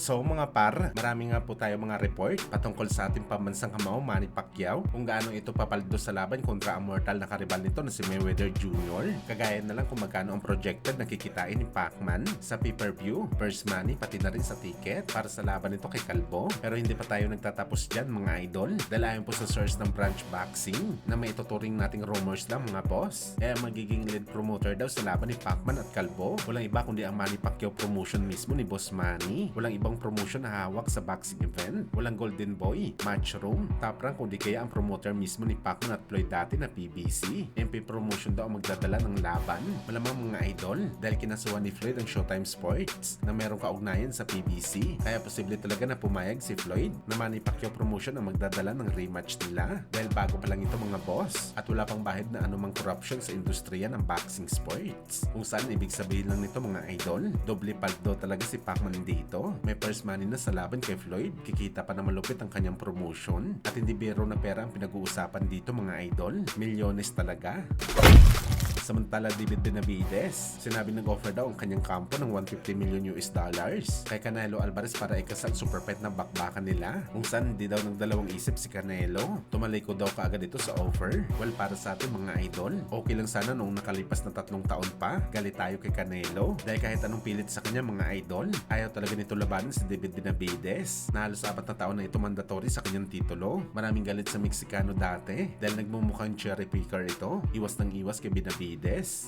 So mga par, marami nga po tayo mga report patungkol sa ating pambansang kamao Manny Pacquiao kung gaano ito papaldo sa laban kontra ang mortal na karibal nito na si Mayweather Jr. Kagaya na lang kung magkano ang projected na kikitain ni Pacman sa pay-per-view, purse money, pati na rin sa ticket para sa laban nito kay Calvo. Pero hindi pa tayo nagtatapos dyan mga idol dahil ayon po sa source ng Branch Boxing na may ituturing nating rumors lang mga boss. Ang magiging lead promoter daw sa laban ni Pacman at Calvo walang iba kundi ang Manny Pacquiao promotion mismo ni Boss Manny. Walang ibang promotion na hawak sa boxing event. Walang Golden Boy, Matchroom, Top Rank kundi kaya ang promoter mismo ni Pacman at Floyd dati na PBC. MP Promotion daw ang magdadala ng laban. Malamang mga idol dahil kinasuhan ni Floyd ang Showtime Sports na merong kaugnayan sa PBC. Kaya posible talaga na pumayag si Floyd na Manny Pacquiao Promotion ang magdadala ng rematch nila dahil bago pa lang ito mga boss at wala pang bahid na anumang corruption sa industriya ng boxing sports. Kung saan ibig sabihin lang nito mga idol, doble paldo talaga si Pacman dito. May purse money na sa laban kay Floyd, kikita pa na malupit ang kanyang promotion at hindi biro na pera ang pinag-uusapan dito mga idol. Milyones talaga. Samantala David Benavides, sinabi nag-offer daw ang kanyang kampo ng $150 million kay Canelo Alvarez para ikasal super fight na bakbakan nila. Kung saan hindi daw nagdalawang isip si Canelo, tumaliko daw kaagad ito sa offer. Well, para sa atin mga idol, okay lang sana noong nakalipas na 3 taon pa, galit tayo kay Canelo dahil kahit anong pilit sa kanya mga idol, ayaw talaga nito labanan si David Benavides na halos 4 na taon na ito mandatory sa kanyang titulo. Maraming galit sa Meksikano dati dahil nagmumukhang cherry picker ito, iwas ng iwas kay Benavides.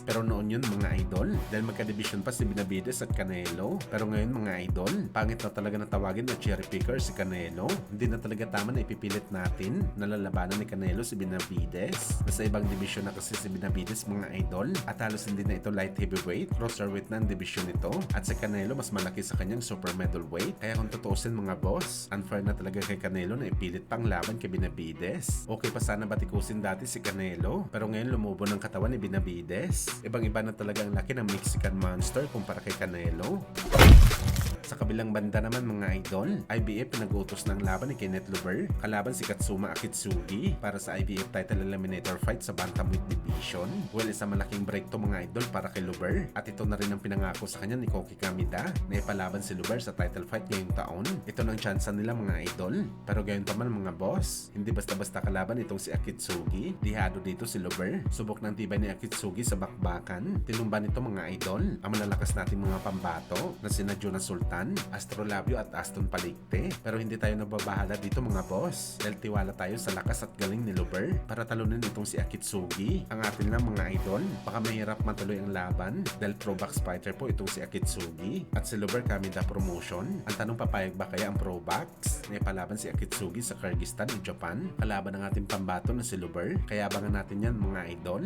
Pero noon yun mga idol dahil magka-division pa si Benavides at Canelo. Pero ngayon mga idol, pangit na talaga na tawagin na cherry picker si Canelo. Hindi na talaga tama na ipipilit natin na lalabanan ni Canelo si Benavides. Nasa ibang division na kasi si Benavides mga idol at halos hindi na ito light heavyweight, cruiserweight na ang division nito at si Canelo mas malaki sa kanyang super middleweight. Kaya kung tutuusin mga boss, unfair na talaga kay Canelo na ipilit pang laban kay Benavides. Okay pa sana batikusin dati si Canelo pero ngayon lumubo ng katawan ni Benavides. Ibang-iba na talaga ang laki ng Mexican Monster kumpara kay Canelo. Sa kabilang banda naman mga idol, IBF pinag-utos ng laban ni Kenneth Luber kalaban si Katsuma Akitsugi para sa IBF title eliminator fight sa bantamweight division. Well, isa malaking break to mga idol para kay Luber at ito na rin ang pinangako sa kanya ni Koki Kamida na ipalaban si Luber sa title fight ngayong taon. Ito ng tsansa nila mga idol. Pero gayon pa man mga boss, hindi basta-basta kalaban itong si Akitsugi. Dihado dito si Luber. Subok ng tibay ni Akitsugi sa bakbakan. Tinumban nito mga idol ang malalakas nating mga pambato na sina Jonas Sultan, Astrolabio at Aston Palicte. Pero hindi tayo nababahala dito mga boss dahil tiwala tayo sa lakas at galing ni Luber para talunin itong si Akitsugi. Ang atin lang mga idol, baka mahirap matuloy ang laban dahil pro box fighter po itong si Akitsugi at si Luber Kamida Promotion. Ang tanong, papayag ba kaya ang pro box na ipalaban si Akitsugi sa Kyrgyzstan o Japan kalaban ng ating pambato na si Luber? Kaya abangan natin yan mga idol.